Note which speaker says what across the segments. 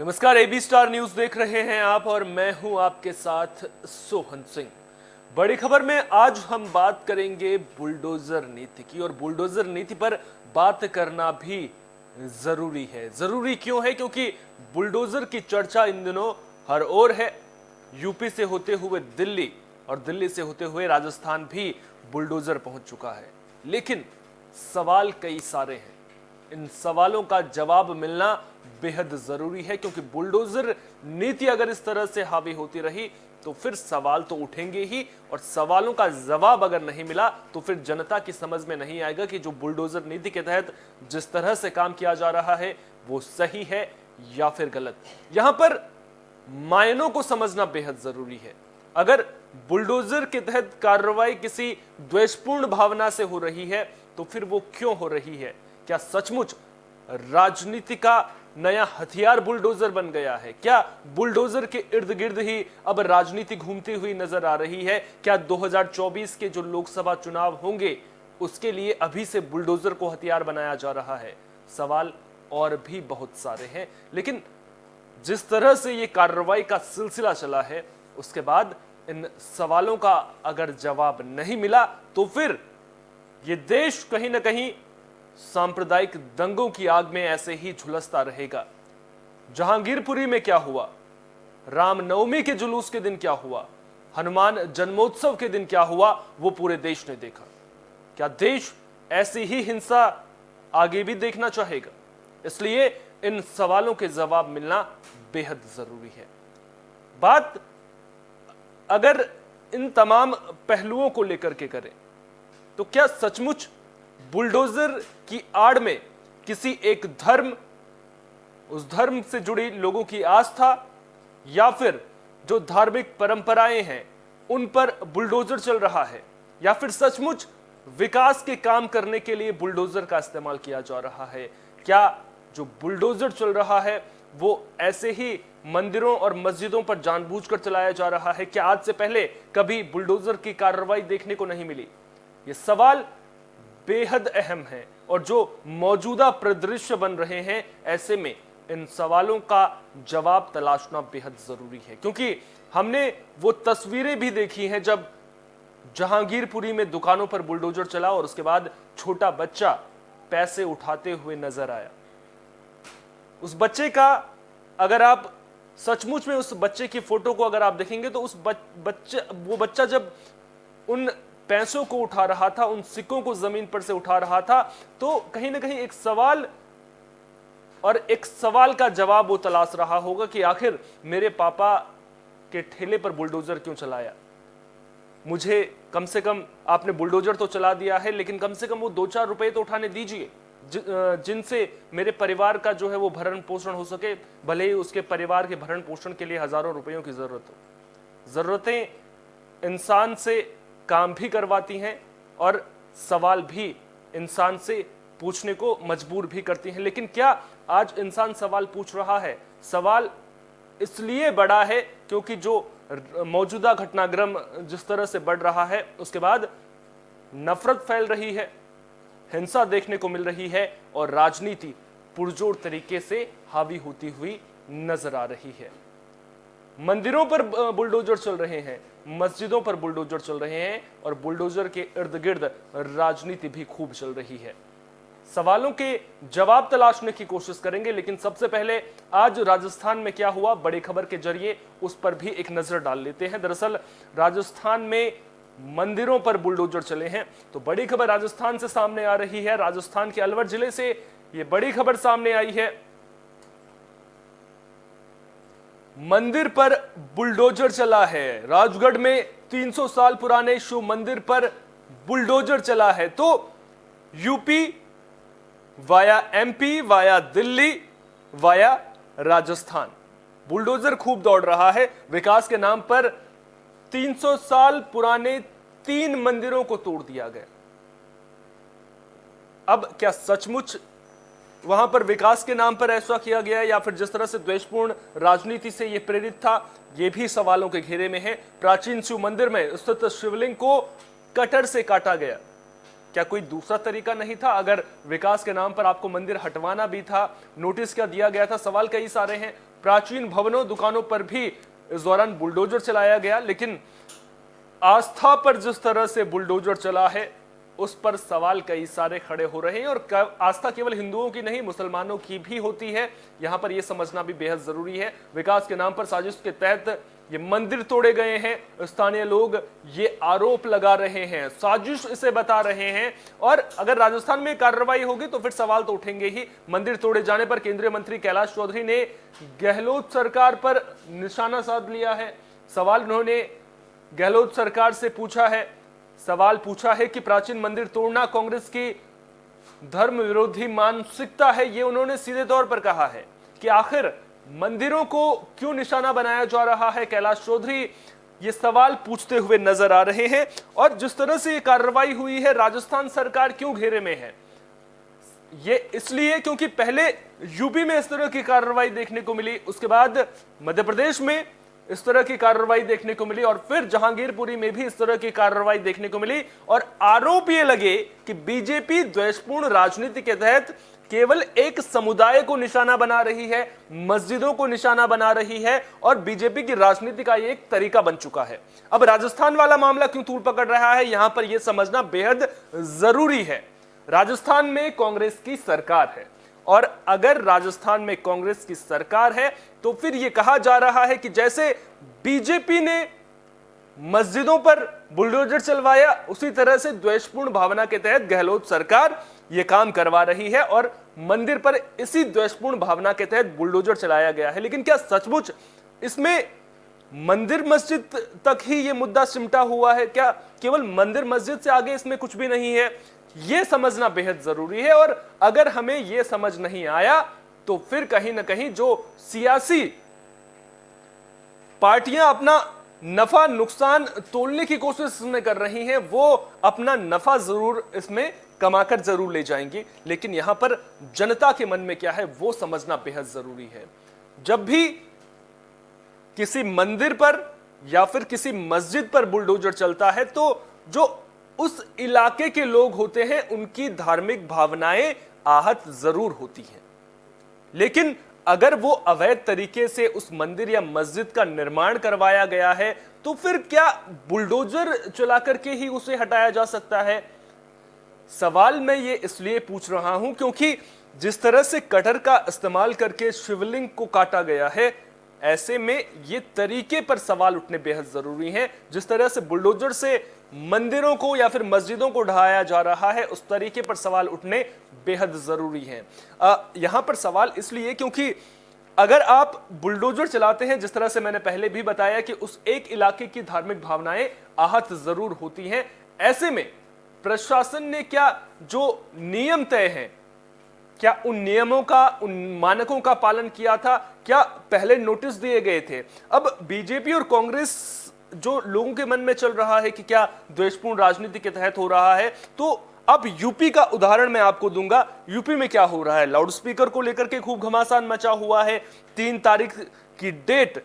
Speaker 1: नमस्कार, AB star news देख रहे हैं आप और मैं हूं आपके साथ सोहन सिंह। बड़ी खबर में आज हम बात करेंगे बुलडोजर नीति की, और बुलडोजर नीति पर बात करना भी जरूरी है। जरूरी क्यों है? क्योंकि बुलडोजर की चर्चा इन दिनों हर ओर है। यूपी से होते हुए दिल्ली और दिल्ली से होते हुए राजस्थान भी बुलडोजर पहुंच चुका है। लेकिन सवाल कई सारे हैं। इन सवालों का जवाब मिलना बेहद जरूरी है, क्योंकि बुलडोजर नीति अगर इस तरह से हावी होती रही तो फिर सवाल तो उठेंगे ही, और सवालों का जवाब अगर नहीं मिला तो फिर जनता की समझ में नहीं आएगा कि जो बुलडोजर नीति के तहत जिस तरह से काम किया जा रहा है वो सही है या फिर गलत। यहां पर मायनों को समझना बेहद जरूरी है। अगर बुलडोजर के तहत कार्रवाई किसी द्वेषपूर्ण भावना से हो रही है तो फिर वो क्यों हो रही है? क्या सचमुच राजनीति का नया हथियार बुलडोजर बन गया है? क्या बुलडोजर के इर्द गिर्द ही अब राजनीति घूमती हुई नजर आ रही है? क्या 2024 के जो लोकसभा चुनाव होंगे उसके लिए अभी से बुलडोजर को हथियार बनाया जा रहा है? सवाल और भी बहुत सारे हैं, लेकिन जिस तरह से ये कार्रवाई का सिलसिला चला है उसके बाद इन सवालों का अगर जवाब नहीं मिला तो फिर ये देश कहीं ना कहीं सांप्रदायिक दंगों की आग में ऐसे ही झुलसता रहेगा। जहांगीरपुरी में क्या हुआ, रामनवमी के जुलूस के दिन क्या हुआ, हनुमान जन्मोत्सव के दिन क्या हुआ, वो पूरे देश ने देखा। क्या देश ऐसी ही हिंसा आगे भी देखना चाहेगा? इसलिए इन सवालों के जवाब मिलना बेहद जरूरी है। बात अगर इन तमाम पहलुओं को लेकर के करें तो क्या सचमुच बुलडोजर की आड़ में किसी एक धर्म, उस धर्म से जुड़ी लोगों की आस्था या फिर जो धार्मिक परंपराएं हैं उन पर बुलडोजर चल रहा है, या फिर सचमुच विकास के काम करने के लिए बुलडोजर का इस्तेमाल किया जा रहा है? क्या जो बुलडोजर चल रहा है वो ऐसे ही मंदिरों और मस्जिदों पर जानबूझकर चलाया जा रहा है? क्या आज से पहले कभी बुलडोजर की कार्रवाई देखने को नहीं मिली? ये सवाल बेहद अहम है, और जो मौजूदा परिदृश्य बन रहे हैं ऐसे में इन सवालों का जवाब तलाशना बेहद जरूरी है। क्योंकि हमने वो तस्वीरें भी देखी हैं जब जहांगीरपुरी में दुकानों पर बुलडोजर चला और उसके बाद छोटा बच्चा पैसे उठाते हुए नजर आया। उस बच्चे का अगर आप सचमुच में उस बच्चे की फोटो को अगर आप देखेंगे तो उस वो बच्चा जब उन पैसों को उठा रहा था, उन सिक्कों को जमीन पर से उठा रहा था, तो कहीं ना कहीं एक सवाल का जवाब वो तलाश रहा होगा कि आखिर मेरे पापा के ठेले पर बुलडोजर क्यों चलाया? मुझे कम से कम आपने बुलडोजर तो चला दिया है, लेकिन कम से कम वो 2-4 रुपए तो उठाने दीजिए जिनसे मेरे परिवार का जो है वो भरण पोषण हो सके, भले ही उसके परिवार के भरण पोषण के लिए हजारों रुपयों की जरूरत हो। जरूरतें इंसान से काम भी करवाती हैं और सवाल भी इंसान से पूछने को मजबूर भी करती हैं। लेकिन क्या आज इंसान सवाल पूछ रहा है? सवाल इसलिए बड़ा है क्योंकि जो मौजूदा घटनाक्रम जिस तरह से बढ़ रहा है उसके बाद नफरत फैल रही है, हिंसा देखने को मिल रही है और राजनीति पुरजोर तरीके से हावी होती हुई नजर आ रही है। मंदिरों पर बुलडोजर चल रहे हैं, मस्जिदों पर बुलडोजर चल रहे हैं, और बुलडोजर के इर्द गिर्द राजनीति भी खूब चल रही है। सवालों के जवाब तलाशने की कोशिश करेंगे, लेकिन सबसे पहले आज राजस्थान में क्या हुआ, बड़ी खबर के जरिए उस पर भी एक नजर डाल लेते हैं। दरअसल राजस्थान में मंदिरों पर बुलडोजर चले हैं, तो बड़ी खबर राजस्थान से सामने आ रही है। राजस्थान के अलवर जिले से यह बड़ी खबर सामने आई है। मंदिर पर बुलडोजर चला है। राजगढ़ में 300 साल पुराने शिव मंदिर पर बुलडोजर चला है। तो UP via MP via Delhi via Rajasthan bulldozer खूब दौड़ रहा है। विकास के नाम पर 300 साल पुराने 3 मंदिरों को तोड़ दिया गया। अब क्या सचमुच वहां पर विकास के नाम पर ऐसा किया गया, या फिर जिस तरह से द्वेषपूर्ण राजनीति से यह प्रेरित था, यह भी सवालों के घेरे में है। प्राचीन शिव मंदिर में स्थित शिवलिंग को कटर से काटा गया। क्या कोई दूसरा तरीका नहीं था? अगर विकास के नाम पर आपको मंदिर हटवाना भी था, नोटिस क्या दिया गया था? सवाल कई सारे हैं। प्राचीन भवनों दुकानों पर भी इस दौरान बुलडोजर चलाया गया। लेकिन आस्था पर जिस तरह से बुलडोजर चला है उस पर सवाल कई सारे खड़े हो रहे हैं। और आस्था केवल हिंदुओं की नहीं, मुसलमानों की भी होती है। यहां पर यह समझना भी बेहद जरूरी है। विकास के नाम पर साजिश के तहत ये मंदिर तोड़े गए हैं। स्थानीय लोग ये आरोप लगा रहे हैं, साजिश इसे बता रहे हैं। और अगर राजस्थान में कार्रवाई होगी तो फिर सवाल तो उठेंगे ही। मंदिर तोड़े जाने पर केंद्रीय मंत्री कैलाश चौधरी ने गहलोत सरकार पर निशाना साध लिया है। सवाल उन्होंने गहलोत सरकार से पूछा है, सवाल पूछा है कि प्राचीन मंदिर तोड़ना कांग्रेस की धर्म विरोधी मानसिकता है। ये उन्होंने सीधे तौर पर कहा है कि आखिर मंदिरों को क्यों निशाना बनाया जा रहा है। कैलाश चौधरी ये सवाल पूछते हुए नजर आ रहे हैं। और जिस तरह से ये कार्रवाई हुई है, राजस्थान सरकार क्यों घेरे में है, ये इसलिए क्योंकि पहले यूपी में इस तरह की कार्रवाई देखने को मिली, उसके बाद मध्य प्रदेश में इस तरह की कार्रवाई देखने को मिली और फिर जहांगीरपुरी में भी इस तरह की कार्रवाई देखने को मिली। और आरोप ये लगे कि बीजेपी द्वेषपूर्ण राजनीति के तहत केवल एक समुदाय को निशाना बना रही है, मस्जिदों को निशाना बना रही है और बीजेपी की राजनीति का एक तरीका बन चुका है। अब राजस्थान वाला मामला क्यों तूल पकड़ रहा है, यहां पर यह समझना बेहद जरूरी है। राजस्थान में कांग्रेस की सरकार है और अगर राजस्थान में कांग्रेस की सरकार है तो फिर यह कहा जा रहा है कि जैसे बीजेपी ने मस्जिदों पर बुलडोजर चलवाया, उसी तरह से द्वेषपूर्ण भावना के तहत गहलोत सरकार यह काम करवा रही है और मंदिर पर इसी द्वेषपूर्ण भावना के तहत बुलडोजर चलाया गया है। लेकिन क्या सचमुच इसमें मंदिर मस्जिद तक ही यह मुद्दा सिमटा हुआ है? क्या केवल मंदिर मस्जिद से आगे इसमें कुछ भी नहीं है? यह समझना बेहद जरूरी है। और अगर हमें यह समझ नहीं आया तो फिर कहीं ना कहीं जो सियासी पार्टियां अपना नफा नुकसान तोलने की कोशिश इसमें कर रही हैं, वो अपना नफा जरूर इसमें कमाकर जरूर ले जाएंगी। लेकिन यहां पर जनता के मन में क्या है वो समझना बेहद जरूरी है। जब भी किसी मंदिर पर या फिर किसी मस्जिद पर बुलडोजर चलता है तो जो उस इलाके के लोग होते हैं उनकी धार्मिक भावनाएं आहत जरूर होती हैं। लेकिन अगर वो अवैध तरीके से उस मंदिर या मस्जिद का निर्माण करवाया गया है तो फिर क्या बुलडोजर चला करके ही उसे हटाया जा सकता है? सवाल मैं ये इसलिए पूछ रहा हूं क्योंकि जिस तरह से कटर का इस्तेमाल करके शिवलिंग को काटा गया है, ऐसे में ये तरीके पर सवाल उठने बेहद जरूरी हैं। जिस तरह से बुलडोजर से मंदिरों को या फिर मस्जिदों को ढहाया जा रहा है, उस तरीके पर सवाल उठने बेहद जरूरी हैं। यहां पर सवाल इसलिए क्योंकि अगर आप बुलडोजर चलाते हैं, जिस तरह से मैंने पहले भी बताया कि उस एक इलाके की धार्मिक भावनाएं आहत जरूर होती हैं। ऐसे में प्रशासन ने क्या जो नियम तय हैं, क्या उन नियमों का, उन मानकों का पालन किया था? क्या पहले नोटिस दिए गए थे? अब बीजेपी और कांग्रेस जो लोगों के मन में चल रहा है कि क्या द्वेषपूर्ण राजनीति के तहत हो रहा है, तो अब यूपी का उदाहरण मैं आपको दूंगा। यूपी में क्या हो रहा है, लाउड स्पीकर को लेकर के खूब घमासान मचा हुआ है। 3 तारीख की डेट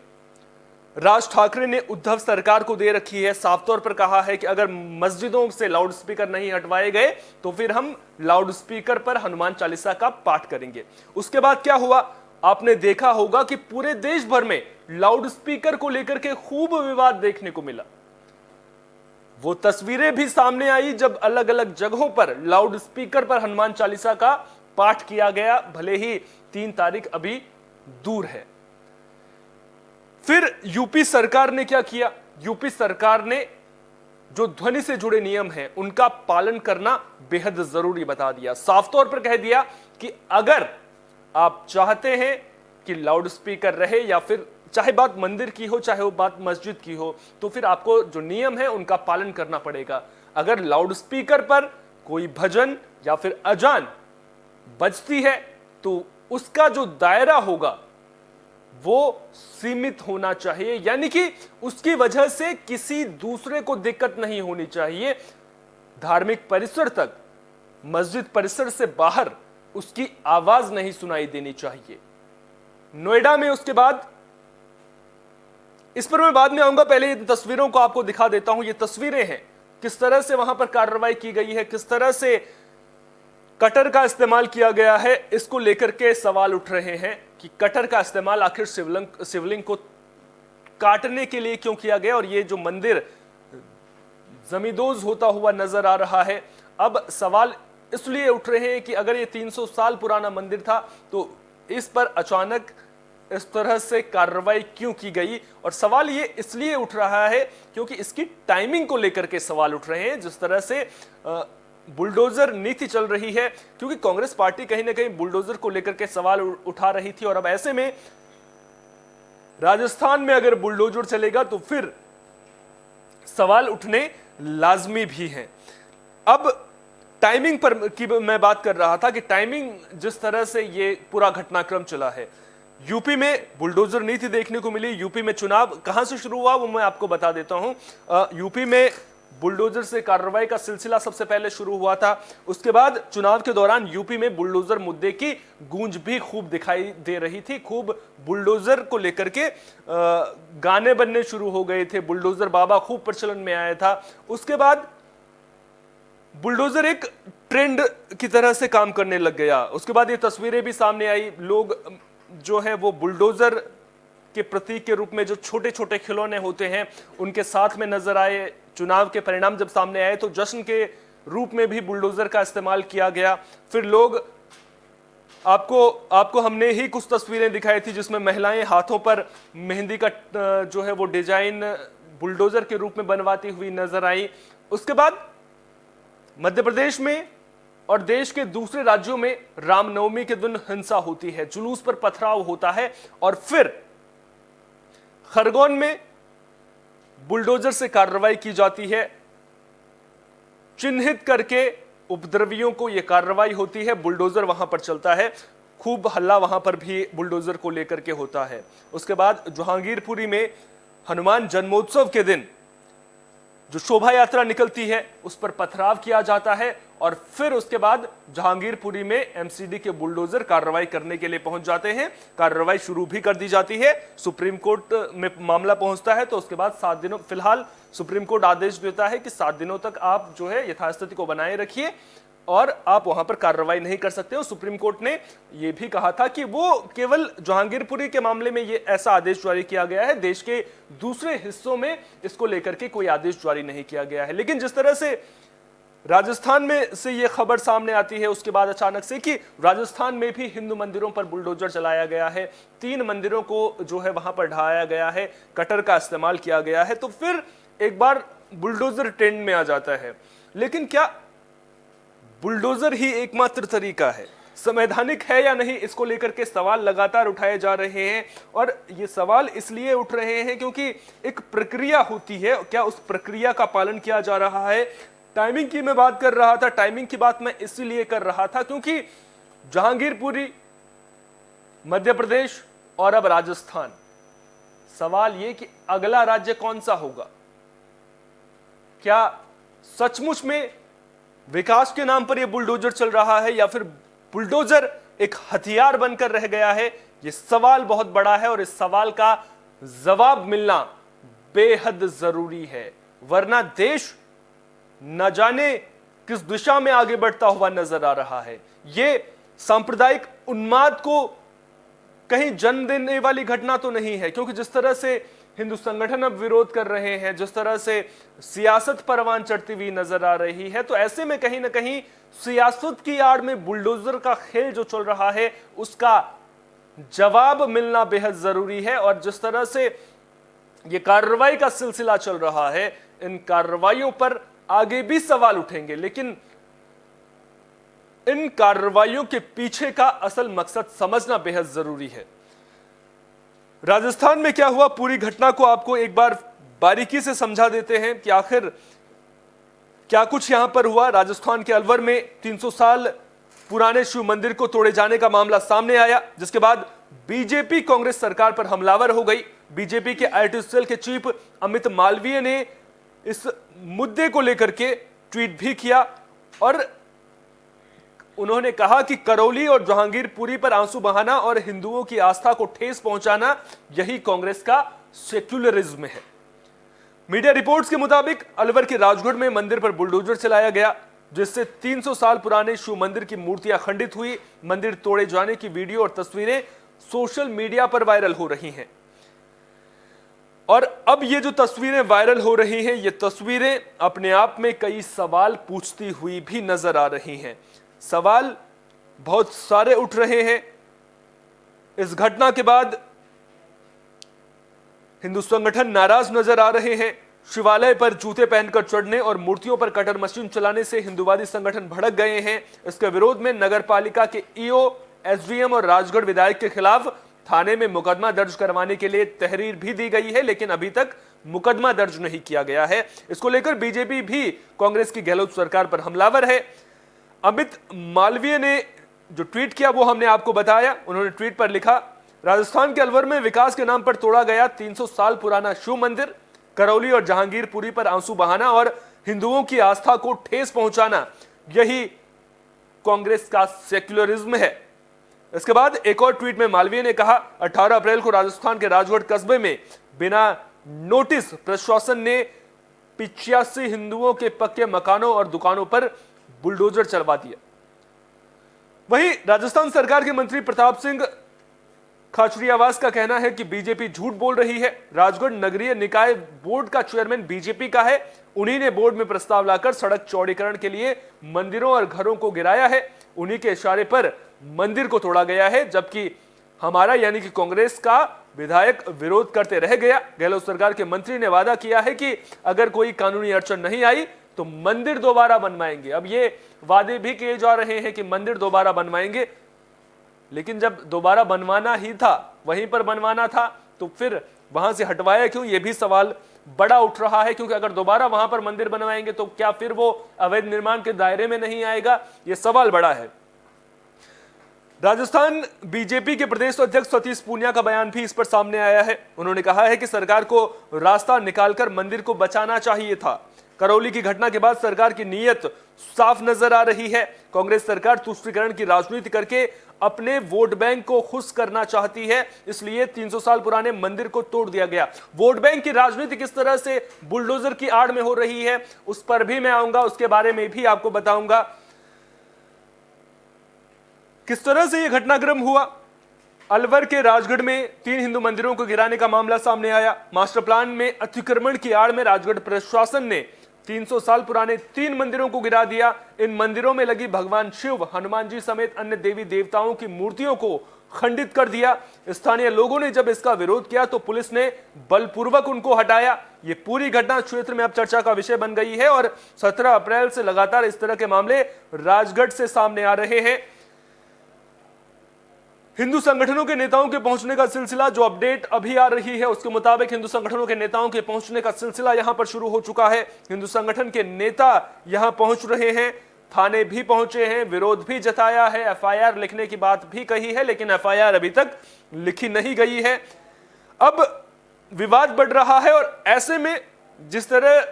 Speaker 1: राज ठाकरे ने उद्धव सरकार को दे रखी है। साफ तौर पर कहा है कि अगर मस्जिदों से लाउड स्पीकर नहीं हटवाए गए तो फिर हम लाउड स्पीकर पर हनुमान चालीसा का पाठ करेंगे। उसके बाद क्या हुआ, आपने देखा होगा कि पूरे देश भर में लाउड स्पीकर को लेकर के खूब विवाद देखने को मिला। वो तस्वीरें भी सामने आई जब अलग अलग जगहों पर लाउड स्पीकर पर हनुमान चालीसा का पाठ किया गया, भले ही 3 तारीख अभी दूर है। फिर यूपी सरकार ने क्या किया? यूपी सरकार ने जो ध्वनि से जुड़े नियम हैं उनका पालन करना बेहद जरूरी बता दिया। साफ तौर पर कह दिया कि अगर आप चाहते हैं कि लाउड स्पीकर रहे, या फिर चाहे बात मंदिर की हो चाहे वो बात मस्जिद की हो, तो फिर आपको जो नियम है उनका पालन करना पड़ेगा। अगर लाउड स्पीकर पर कोई भजन या फिर अजान बजती है तो उसका जो दायरा होगा वो सीमित होना चाहिए, यानी कि उसकी वजह से किसी दूसरे को दिक्कत नहीं होनी चाहिए। धार्मिक परिसर तक, मस्जिद परिसर से बाहर उसकी आवाज नहीं सुनाई देनी चाहिए। नोएडा में उसके बाद, इस पर मैं बाद में आऊंगा, पहले इन तस्वीरों को आपको दिखा देता हूं। ये तस्वीरें हैं किस तरह से वहां पर कार्रवाई की गई है, किस तरह से कटर का इस्तेमाल किया गया है, इसको लेकर के सवाल उठ रहे हैं। कि कटर का इस्तेमाल आखिर शिवलिंग को काटने के लिए क्यों किया गया और ये जो मंदिर जमींदोज होता हुआ नजर आ रहा है। अब सवाल इसलिए उठ रहे हैं कि अगर ये 300 साल पुराना मंदिर था तो इस पर अचानक इस तरह से कार्रवाई क्यों की गई, और सवाल ये इसलिए उठ रहा है क्योंकि इसकी टाइमिंग को लेकर के सवाल उठ रहे हैं। जिस तरह से बुलडोजर नीति चल रही है, क्योंकि कांग्रेस पार्टी कहीं ना कहीं बुलडोजर को लेकर के सवाल उठा रही थी, और अब ऐसे में राजस्थान में अगर बुलडोजर चलेगा तो फिर सवाल उठने लाजमी भी हैं। अब टाइमिंग पर की मैं बात कर रहा था कि टाइमिंग जिस तरह से ये पूरा घटनाक्रम चला है, यूपी में बुलडोजर नीति देखने को मिली। यूपी में चुनाव कहां से शुरू हुआ वो मैं आपको बता देता हूं। यूपी में बुलडोजर से कार्रवाई का सिलसिला सबसे पहले शुरू हुआ था। उसके बाद चुनाव के दौरान यूपी में बुलडोजर मुद्दे की गूंज भी खूब दिखाई दे रही थी। खूब बुलडोजर को लेकर के गाने बनने शुरू हो गए थे। बुलडोजर बाबा खूब प्रचलन में आया था। उसके बाद बुलडोजर एक ट्रेंड की तरह से काम करने लग गया। उसके बाद ये तस्वीरें भी सामने आई। लोग जो है वो बुलडोजर के प्रतीक के रूप में जो छोटे छोटे खिलौने होते हैं उनके साथ में नजर आए। चुनाव के परिणाम जब सामने आए तो जश्न के रूप में भी बुलडोजर का इस्तेमाल किया गया। फिर लोग आपको हमने ही कुछ तस्वीरें दिखाई थी जिसमें महिलाएं हाथों पर मेहंदी का जो है वो डिजाइन बुलडोजर के रूप में बनवाती हुई नजर आई। उसके बाद मध्य प्रदेश में और देश के दूसरे राज्यों में रामनवमी के दिन हिंसा होती है, जुलूस पर पथराव होता है, और फिर खरगोन में बुलडोजर से कार्रवाई की जाती है। चिन्हित करके उपद्रवियों को यह कार्रवाई होती है। बुलडोजर वहां पर चलता है। खूब हल्ला वहां पर भी बुलडोजर को लेकर के होता है। उसके बाद जहांगीरपुरी में हनुमान जन्मोत्सव के दिन जो शोभा यात्रा निकलती है उस पर पथराव किया जाता है, और फिर उसके बाद जहांगीरपुरी में एमसीडी के बुलडोजर कार्रवाई करने के लिए पहुंच जाते हैं। कार्रवाई शुरू भी कर दी जाती है। सुप्रीम कोर्ट में मामला पहुंचता है तो उसके बाद 7 दिनों, फिलहाल सुप्रीम कोर्ट आदेश देता है कि 7 दिनों तक आप जो है यथास्थिति को बनाए रखिए और आप वहां पर कार्रवाई नहीं कर सकते हो। सुप्रीम कोर्ट ने यह भी कहा था कि वो केवल जहांगीरपुरी के मामले में ये ऐसा आदेश जारी किया गया है, देश के दूसरे हिस्सों में इसको लेकर के कोई आदेश जारी नहीं किया गया है। लेकिन जिस तरह से राजस्थान में से ये खबर सामने आती है उसके बाद अचानक से कि राजस्थान में भी हिंदू मंदिरों पर बुलडोजर चलाया गया है, 3 मंदिरों को जो है वहां पर ढहाया गया है, कटर का इस्तेमाल किया गया है, तो फिर एक बार बुलडोजर ट्रेंड में आ जाता है। लेकिन क्या बुलडोजर ही एकमात्र तरीका है, संवैधानिक है या नहीं, इसको लेकर के सवाल लगातार उठाए जा रहे हैं। और ये सवाल इसलिए उठ रहे हैं क्योंकि एक प्रक्रिया होती है, क्या उस प्रक्रिया का पालन किया जा रहा है। टाइमिंग की मैं बात कर रहा था, टाइमिंग की बात मैं इसलिए कर रहा था क्योंकि जहांगीरपुरी, मध्य प्रदेश और अब राजस्थान, सवाल ये कि अगला राज्य कौन सा होगा। क्या सचमुच में विकास के नाम पर यह बुलडोजर चल रहा है या फिर बुलडोजर एक हथियार बनकर रह गया है। यह सवाल बहुत बड़ा है और इस सवाल का जवाब मिलना बेहद जरूरी है, वरना देश न जाने किस दिशा में आगे बढ़ता हुआ नजर आ रहा है। यह सांप्रदायिक उन्माद को कहीं जन्म देने वाली घटना तो नहीं है, क्योंकि जिस तरह से हिंदू संगठन अब विरोध कर रहे हैं, जिस तरह से सियासत परवान चढ़ती हुई नजर आ रही है, तो ऐसे में कहीं ना कहीं सियासत की आड़ में बुलडोजर का खेल जो चल रहा है उसका जवाब मिलना बेहद जरूरी है। और जिस तरह से यह कार्रवाई का सिलसिला चल रहा है, इन कार्रवाइयों पर आगे भी सवाल उठेंगे, लेकिन इन कार्रवाइयों के पीछे का असल मकसद समझना बेहद जरूरी है। राजस्थान में क्या हुआ, पूरी घटना को आपको एक बार बारीकी से समझा देते हैं कि आखिर क्या कुछ यहां पर हुआ। राजस्थान के अलवर में 300 साल पुराने शिव मंदिर को तोड़े जाने का मामला सामने आया, जिसके बाद बीजेपी कांग्रेस सरकार पर हमलावर हो गई। बीजेपी के आईटी सेल के चीफ अमित मालवीय ने इस मुद्दे को लेकर के ट्वीट भी किया और उन्होंने कहा कि करौली और जहांगीरपुरी पर आंसू बहाना और हिंदुओं की आस्था को ठेस पहुंचाना, यही कांग्रेस का सेक्युलरिज्म है। मीडिया रिपोर्ट्स के मुताबिक अलवर के राजगढ़ में मंदिर पर बुलडोजर चलाया गया, जिससे 300 साल पुराने शिव मंदिर की मूर्तियां खंडित हुई। मंदिर तोड़े जाने की वीडियो और तस्वीरें सोशल मीडिया पर वायरल हो रही हैं। और अब ये जो तस्वीरें वायरल हो रही हैं, ये तस्वीरें अपने आप में कई सवाल पूछती हुई भी नजर आ रही हैं। सवाल बहुत सारे उठ रहे हैं। इस घटना के बाद हिंदू संगठन नाराज नजर आ रहे हैं। शिवालय पर जूते पहनकर चढ़ने और मूर्तियों पर कटर मशीन चलाने से हिंदूवादी संगठन भड़क गए हैं। इसके विरोध में नगर पालिका के ईओ, एसडीएम और राजगढ़ विधायक के खिलाफ थाने में मुकदमा दर्ज करवाने के लिए तहरीर भी दी गई है, लेकिन अभी तक मुकदमा दर्ज नहीं किया गया है। इसको लेकर बीजेपी भी कांग्रेस की गहलोत सरकार पर हमलावर है। अमित मालवीय ने जो ट्वीट किया वो हमने आपको बताया। उन्होंने ट्वीट पर लिखा, राजस्थान के अलवर में विकास के नाम पर तोड़ा गया 300 साल पुराना शिव मंदिर, करौली और जहांगीरपुरी पर आंसू बहाना और हिंदुओं की आस्था को ठेस पहुंचाना, यही कांग्रेस का सेक्युलरिज्म है। इसके बाद एक और ट्वीट में मालवीय ने कहा, 18 अप्रैल को राजस्थान के राजगढ़ कस्बे में बिना नोटिस प्रशासन ने 85 हिंदुओं के पक्के मकानों और दुकानों पर बुलडोजर चलवा दिया। वहीं राजस्थान सरकार के मंत्री प्रताप सिंह खाचरियावास का कहना है कि बीजेपी झूठ बोल रही है। राजगढ़ नगरीय निकाय बोर्ड का चेयरमैन बीजेपी का है। उन्हीं ने बोर्ड में प्रस्ताव लाकर सड़क चौड़ीकरण के लिए मंदिरों और घरों को गिराया है। उन्हीं के इशारे पर मंदिर को तोड़ा गया है, जबकि हमारा यानी कि कांग्रेस का विधायक विरोध करते रह गया। गहलोत सरकार के मंत्री ने वादा किया है कि अगर कोई कानूनी अड़चन नहीं आई तो मंदिर दोबारा बनवाएंगे। अब ये वादे भी किए जा रहे हैं कि मंदिर दोबारा बनवाएंगे, लेकिन जब दोबारा बनवाना ही था, वहीं पर बनवाना था, तो फिर वहां से हटवाया क्यों, यह भी सवाल बड़ा उठ रहा है। क्योंकि अगर दोबारा वहां पर मंदिर बनवाएंगे तो क्या फिर वो अवैध निर्माण के दायरे में नहीं आएगा, यह सवाल बड़ा है। राजस्थान बीजेपी के प्रदेश अध्यक्ष सतीश पूनिया का बयान भी इस पर सामने आया है। उन्होंने कहा है कि सरकार को रास्ता निकालकर मंदिर को बचाना चाहिए था। करौली की घटना के बाद सरकार की नीयत साफ नजर आ रही है। कांग्रेस सरकार तुष्टीकरण की राजनीति करके अपने वोट बैंक को खुश करना चाहती है, इसलिए 300 साल पुराने मंदिर को तोड़ दिया गया। वोट बैंक की राजनीति किस तरह से बुलडोजर की आड़ में हो रही है, उस पर भी मैं आऊंगा, उसके बारे में भी आपको बताऊंगा। किस तरह से यह घटनाक्रम हुआ। अलवर के राजगढ़ में 3 हिंदू मंदिरों को गिराने का मामला सामने आया। मास्टर प्लान में अतिक्रमण की आड़ में राजगढ़ प्रशासन ने 300 साल पुराने 3 मंदिरों को गिरा दिया। इन मंदिरों में लगी भगवान शिव, हनुमान जी समेत अन्य देवी देवताओं की मूर्तियों को खंडित कर दिया। स्थानीय लोगों ने जब इसका विरोध किया तो पुलिस ने बलपूर्वक उनको हटाया। ये पूरी घटना क्षेत्र में अब चर्चा का विषय बन गई है और 17 अप्रैल से लगातार इस तरह के मामले राजगढ़ से सामने आ रहे हैं। हिंदू संगठनों के नेताओं के पहुंचने का सिलसिला, जो अपडेट अभी आ रही है उसके मुताबिक हिंदू संगठनों के नेताओं के पहुंचने का सिलसिला यहां पर शुरू हो चुका है। हिंदू संगठन के नेता यहां पहुंच रहे हैं, थाने भी पहुंचे हैं, विरोध भी जताया है, एफआईआर लिखने की बात भी कही है, लेकिन एफआईआर अभी तक लिखी नहीं गई है। अब विवाद बढ़ रहा है और ऐसे में जिस तरह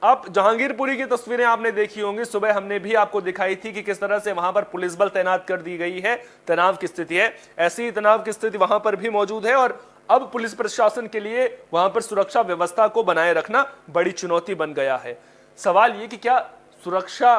Speaker 1: आप जहांगीरपुरी की तस्वीरें आपने देखी होंगी, सुबह हमने भी आपको दिखाई थी कि किस तरह से वहां पर पुलिस बल तैनात कर दी गई है, तनाव की स्थिति है। ऐसी ही तनाव की स्थिति वहां पर भी मौजूद है और अब पुलिस प्रशासन के लिए वहां पर सुरक्षा व्यवस्था को बनाए रखना बड़ी चुनौती बन गया है। सवाल ये कि क्या सुरक्षा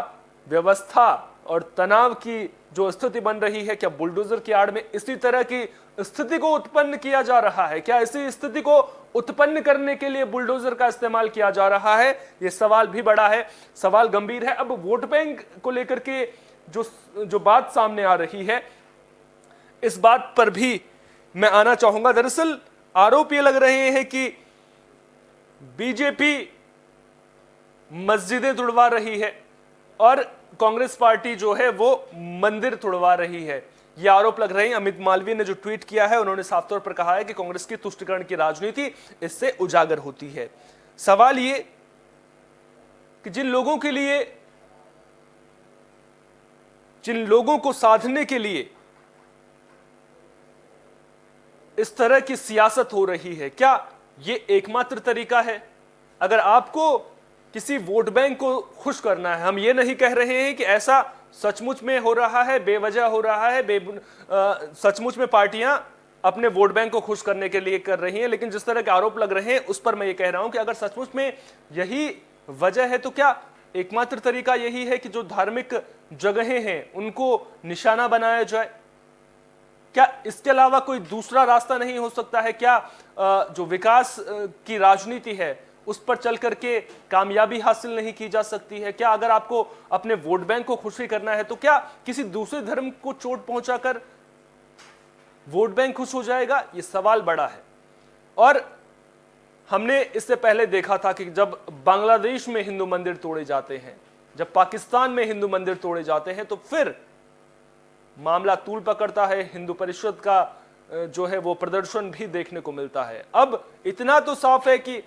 Speaker 1: व्यवस्था और तनाव की जो स्थिति बन रही है, क्या बुलडोजर की आड़ में इसी तरह की स्थिति को उत्पन्न किया जा रहा है? क्या इसी स्थिति को उत्पन्न करने के लिए बुलडोजर का इस्तेमाल किया जा रहा है? यह सवाल भी बड़ा है, सवाल गंभीर है। अब वोट बैंक को लेकर के जो बात सामने आ रही है, इस बात पर भी मैं आना चाहूंगा। दरअसल आरोप ये लग रहे हैं कि बीजेपी मस्जिदें तुड़वा रही है और कांग्रेस पार्टी जो है वो मंदिर तुड़वा रही है। ये आरोप लग रहे हैं। अमित मालवीय ने जो ट्वीट किया है, उन्होंने साफ तौर पर कहा है कि कांग्रेस की तुष्टीकरण की राजनीति इससे उजागर होती है। सवाल ये कि जिन लोगों को साधने के लिए इस तरह की सियासत हो रही है, क्या ये एकमात्र तरीका है? अगर आपको किसी वोट बैंक को खुश करना है, हम ये नहीं कह रहे हैं कि ऐसा सचमुच में हो रहा है, बेवजह हो रहा है, सचमुच में पार्टियां अपने वोट बैंक को खुश करने के लिए कर रही हैं, लेकिन जिस तरह के आरोप लग रहे हैं उस पर मैं ये कह रहा हूं कि अगर सचमुच में यही वजह है तो क्या एकमात्र तरीका यही है कि जो धार्मिक जगहें हैं उनको निशाना बनाया जाए? क्या इसके अलावा कोई दूसरा रास्ता नहीं हो सकता है? क्या जो विकास की राजनीति है उस पर चल करके कामयाबी हासिल नहीं की जा सकती है? क्या अगर आपको अपने वोट बैंक को खुशी करना है तो क्या किसी दूसरे धर्म को चोट पहुंचाकर वोट बैंक खुश हो जाएगा? यह सवाल बड़ा है। और हमने इससे पहले देखा था कि जब बांग्लादेश में हिंदू मंदिर तोड़े जाते हैं, जब पाकिस्तान में हिंदू मंदिर तोड़े जाते हैं, तो फिर मामला तूल पकड़ता है। हिंदू परिषद का जो है वो प्रदर्शन भी देखने को मिलता है। अब इतना तो साफ है कि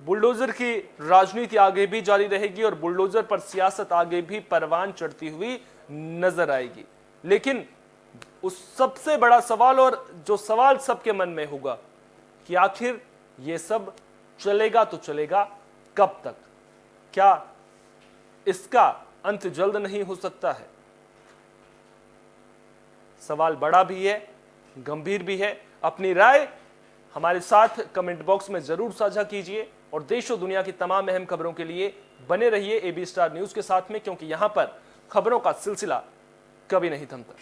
Speaker 1: बुलडोजर की राजनीति आगे भी जारी रहेगी और बुलडोजर पर सियासत आगे भी परवान चढ़ती हुई नजर आएगी। लेकिन उस सबसे बड़ा सवाल, और जो सवाल सबके मन में होगा, कि आखिर ये सब चलेगा तो चलेगा कब तक? क्या इसका अंत जल्द नहीं हो सकता है? सवाल बड़ा भी है, गंभीर भी है। अपनी राय हमारे साथ कमेंट बॉक्स में जरूर साझा कीजिए और देश और दुनिया की तमाम अहम खबरों के लिए बने रहिए AB स्टार न्यूज के साथ में, क्योंकि यहां पर खबरों का सिलसिला कभी नहीं थमता।